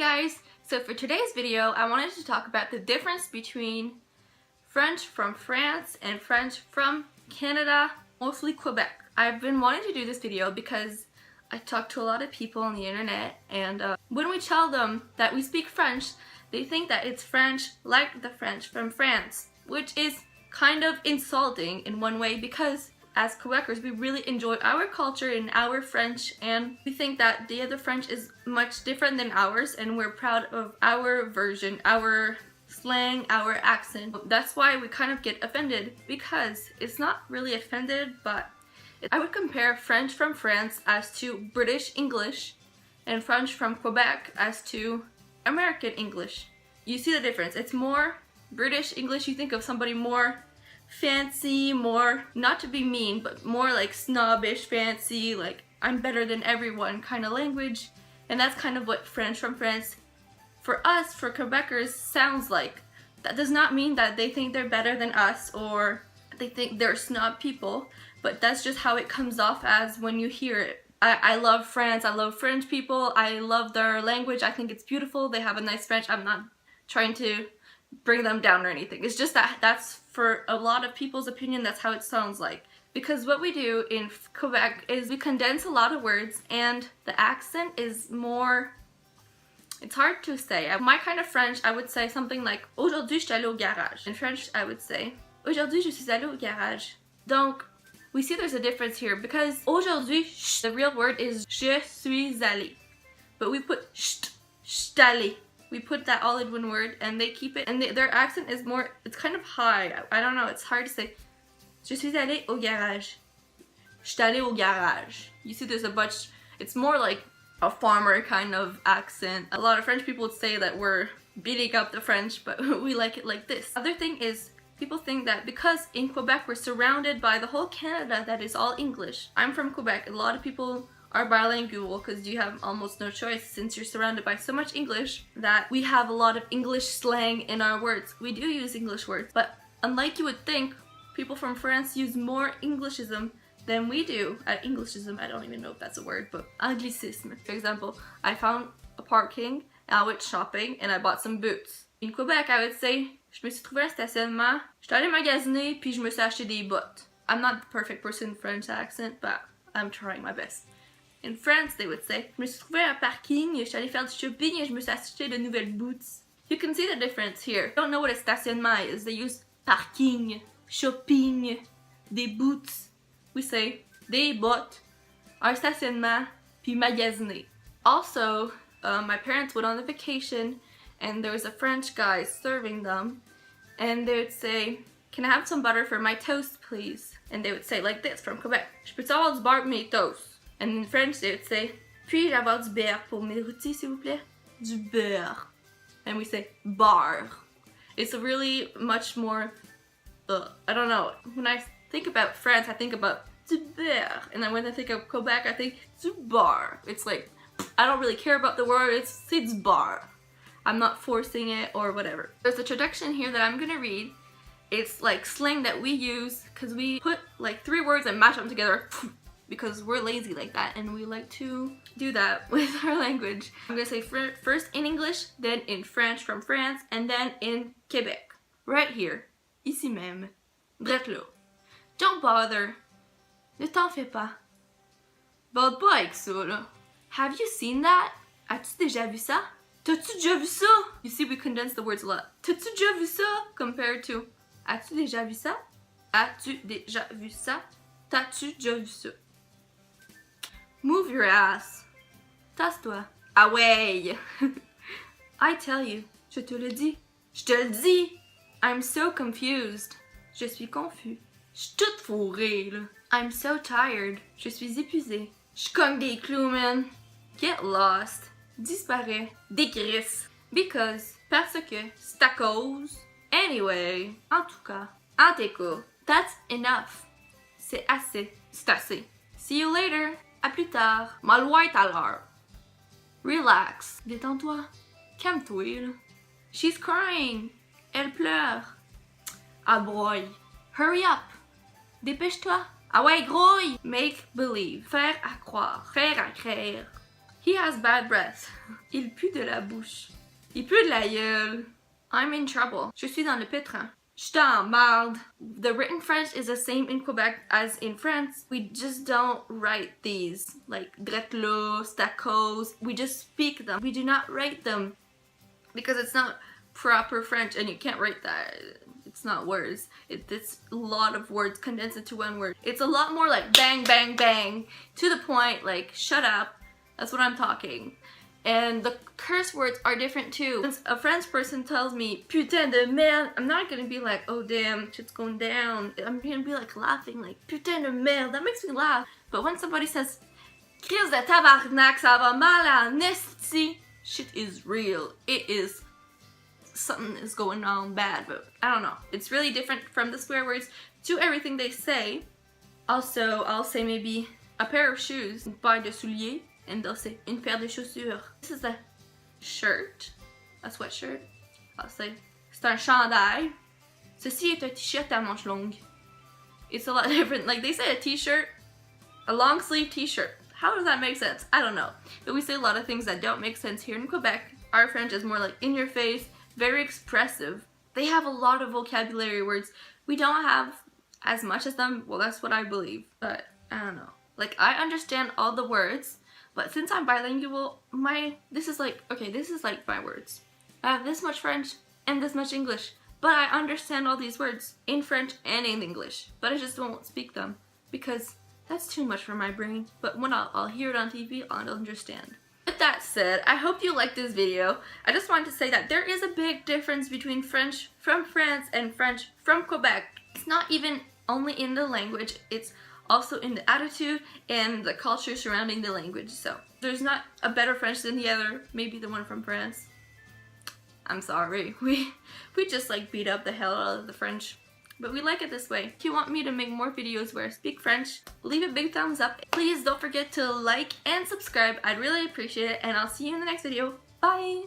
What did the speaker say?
guys! So for today's video, I wanted to talk about the difference between French from France and French from Canada, mostly Quebec. I've been wanting to do this video because I talk to a lot of people on the internet, and when we tell them that we speak French, they think that it's French like the French from France, which is kind of insulting in one way because as Quebecers, we really enjoy our culture and our French, and we think that the other French is much different than ours, and we're proud of our version, our slang, our accent. That's why we kind of get offended, because it's not really offended, but I would compare French from France as to British English and French from Quebec as to American English. You see the difference. It's more British English. You think of somebody more fancy, more, not to be mean, but more like snobbish, fancy, like I'm better than everyone kind of language. And that's kind of what French from France, for us, for Quebecers, sounds like. That does not mean that they think they're better than us or they think they're snob people, but that's just how it comes off as when you hear it. I love France, I love French people, I love their language, I think it's beautiful, they have a nice French. I'm not trying to bring them down or anything. It's just that that's, for a lot of people's opinion, that's how it sounds like. Because what we do in Quebec is we condense a lot of words, and the accent is more, it's hard to say. My kind of French, I would say something like aujourd'hui je suis allée au garage. In French, I would say aujourd'hui je suis allée au garage. Donc, we see there's a difference here because aujourd'hui, the real word is je suis allée. But we put allée. We put that all in one word, and they keep it, and their accent is more, it's kind of high. I don't know, it's hard to say. Je suis allée au garage. Je suis allée au garage. You see there's a bunch, it's more like a farmer kind of accent. A lot of French people would say that we're beating up the French, but we like it like this. Other thing is, people think that because in Quebec we're surrounded by the whole Canada that is all English. I'm from Quebec. A lot of people are bilingual because you have almost no choice since you're surrounded by so much English that we have a lot of English slang in our words. We do use English words, but unlike you would think, people from France use more Englishism than we do. Englishism, I don't even know if that's a word, but anglicisme. For example, I found a parking, and I went shopping, and I bought some boots. In Quebec, I would say, je me suis trouvé un stationnement, j'étais allée magasiner, puis je me suis acheté des bottes. I'm not the perfect person in French accent, but I'm trying my best. In France, they would say, je me suis trouvé un parking, je suis allée faire du shopping et je me suis acheté de nouvelles boots. You can see the difference here. They don't know what a stationnement is. They use parking, shopping, des boots. We say, des bottes, un stationnement, puis magasiner. Also, my parents went on a vacation and there was a French guy serving them, and they would say, can I have some butter for my toast, please? And they would say like this from Quebec, je peux avoir du beurre pour mes toasts? And in French they would say, puis-je avoir du beurre pour mes rôtis, s'il vous plaît? Du beurre. And we say, beurre. It's a really much more, I don't know, when I think about France, I think about du beurre. And then when I think of Quebec, I think du beurre. It's like, I don't really care about the word, it's du beurre. I'm not forcing it or whatever. There's a traduction here that I'm gonna read. It's like slang that we use because we put like 3 words and mash them together because we're lazy like that, and we like to do that with our language. I'm gonna say first in English, then in French from France, and then in Quebec. Right here. Ici même. Drette là. Don't bother. Ne t'en fais pas. Bother pas avec ça, là. Have you seen that? As-tu déjà vu ça? T'as-tu déjà vu ça? You see, we condense the words a lot. T'as-tu déjà vu ça? Compared to as-tu déjà vu ça? As-tu déjà vu ça? T'as-tu déjà vu ça? Move your ass. Tasse-toi. Ah ouais. I tell you. Je te le dis. Je te le dis. I'm so confused. Je suis confus. Je suis toute fourrée, là. I'm so tired. Je suis épuisée. Je cogne des clous, man. Get lost. Disparaît, décrisse, because, parce que, c'est à cause, anyway, en tout cas, en tout cas, that's enough, c'est assez, c'est assez. See you later, à plus tard, ma loi est à l'heure. Relax, détends-toi, calme-toi, là. She's crying, elle pleure. Ah boy, hurry up, dépêche-toi. Ah ouais, grouille, make believe, faire à croire, faire à craire. He has bad breath. Il pue de la bouche. Il pue de la gueule. I'm in trouble. Je suis dans le pétrin. Je t'emmerde. The written French is the same in Quebec as in France. We just don't write these. Like drette là, stacos. We just speak them. We do not write them. Because it's not proper French and you can't write that. It's not words. It's a lot of words condensed into one word. It's a lot more like bang, bang, bang. To the point, like shut up. That's what I'm talking. And the curse words are different too. When a French person tells me putain de merde, I'm not gonna be like, oh damn, shit's going down. I'm gonna be like laughing, like putain de merde. That makes me laugh. But when somebody says crise de tabarnak, ça va mal en esti, shit is real. It is, something is going on bad, but I don't know. It's really different from the swear words to everything they say. Also, I'll say maybe a pair of shoes, une paire de souliers, and they'll say une paire de chaussures. This is a shirt, a sweatshirt. I'll say c'est un chandail. Ceci est un t-shirt à manches longues. It's a lot different. Like they say a t-shirt, a long sleeve t-shirt. How does that make sense? I don't know. But we say a lot of things that don't make sense here in Quebec. Our French is more like in your face, very expressive. They have a lot of vocabulary words. We don't have as much as them. Well, that's what I believe. But I don't know. Like I understand all the words. But since I'm bilingual, this is like my words. I have this much French and this much English, but I understand all these words in French and in English, but I just won't speak them because that's too much for my brain. But when I'll hear it on TV, I'll understand. With that said, I hope you liked this video. I just wanted to say that there is a big difference between French from France and French from Quebec. It's not even only in the language, it's also in the attitude and the culture surrounding the language. So there's not a better French than the other, maybe the one from France. I'm sorry, we just like beat up the hell out of the French, but we like it this way. If you want me to make more videos where I speak French, leave a big thumbs up. Please don't forget to like and subscribe, I'd really appreciate it, and I'll see you in the next video. Bye!